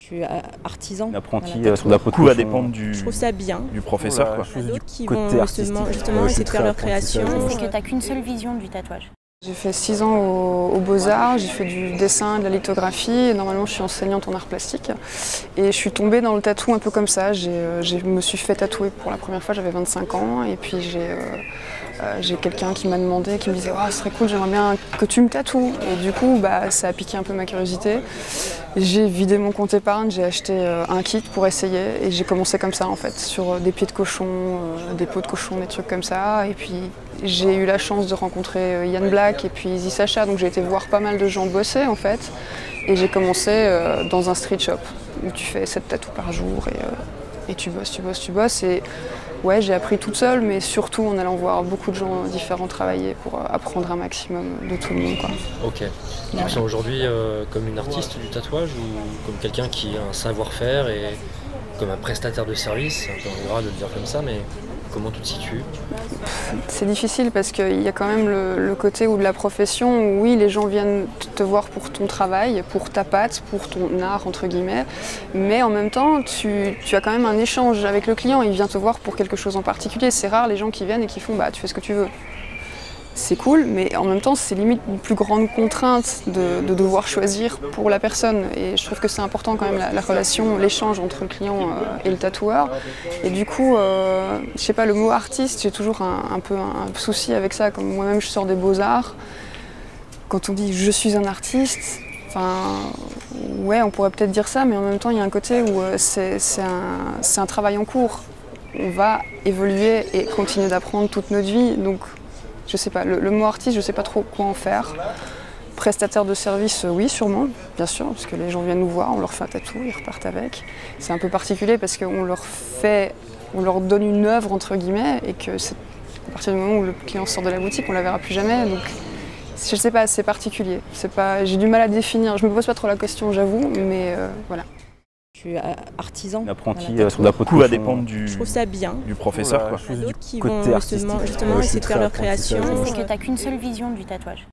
suis artisan. L'apprenti sur la peau de cochon va dépendre Je trouve ça bien. du professeur. Quoi. Il y a d'autres qui vont justement essayer de faire leur création. C'est que tu n'as qu'une seule vision du tatouage. J'ai fait 6 ans aux Beaux-Arts, j'ai fait du dessin, de la lithographie, et normalement je suis enseignante en arts plastiques. Et je suis tombée dans le tatou un peu comme ça, je me suis fait tatouer pour la première fois, j'avais 25 ans, et puis j'ai quelqu'un qui m'a demandé, qui me disait oh, « ce serait cool, j'aimerais bien que tu me tatoues ». Et du coup, ça a piqué un peu ma curiosité. J'ai vidé mon compte épargne, j'ai acheté un kit pour essayer, et j'ai commencé comme ça en fait, sur des pieds de cochon, des peaux de cochon, des trucs comme ça. Et puis j'ai eu la chance de rencontrer Yann Black et puis Izzy Sacha, donc j'ai été voir pas mal de gens bosser en fait. Et j'ai commencé dans un street shop, où tu fais 7 tatous par jour, et tu bosses. Et ouais, j'ai appris toute seule, mais surtout en allant voir beaucoup de gens différents travailler pour apprendre un maximum de tout le monde. Quoi. Ok. Tu te sens aujourd'hui comme une artiste du tatouage ou comme quelqu'un qui a un savoir-faire et comme un prestataire de service? C'est un peu ingrat de le dire comme ça, mais comment tu te situes? C'est difficile parce qu'il y a quand même le côté où de la profession où oui, les gens viennent te voir pour ton travail, pour ta patte, pour ton art entre guillemets, mais en même temps tu as quand même un échange avec le client, il vient te voir pour quelque chose en particulier. C'est rare les gens qui viennent et qui font tu fais ce que tu veux. C'est cool, mais en même temps, c'est limite une plus grande contrainte de devoir choisir pour la personne. Et je trouve que c'est important quand même la relation, l'échange entre le client et le tatoueur. Et du coup, je sais pas, le mot artiste, j'ai toujours un peu un souci avec ça. Comme moi-même, je sors des Beaux-Arts. Quand on dit « je suis un artiste », ouais, on pourrait peut-être dire ça, mais en même temps, il y a un côté où c'est un travail en cours. On va évoluer et continuer d'apprendre toute notre vie. Donc, je sais pas, le mot artiste, je sais pas trop quoi en faire. Prestataire de service, oui, sûrement, bien sûr, parce que les gens viennent nous voir, on leur fait un tatou, ils repartent avec. C'est un peu particulier parce qu'on leur donne une œuvre, entre guillemets, et que à partir du moment où le client sort de la boutique, on la verra plus jamais. Donc, je sais pas, c'est particulier. J'ai du mal à définir, je me pose pas trop la question, j'avoue, mais voilà. Je suis artisan. L'apprenti sur la peau de cochon va dépendre Je trouve ça bien. du professeur. Il y a d'autres qui vont justement essayer de faire leur création. C'est que tu n'as qu'une seule vision du tatouage.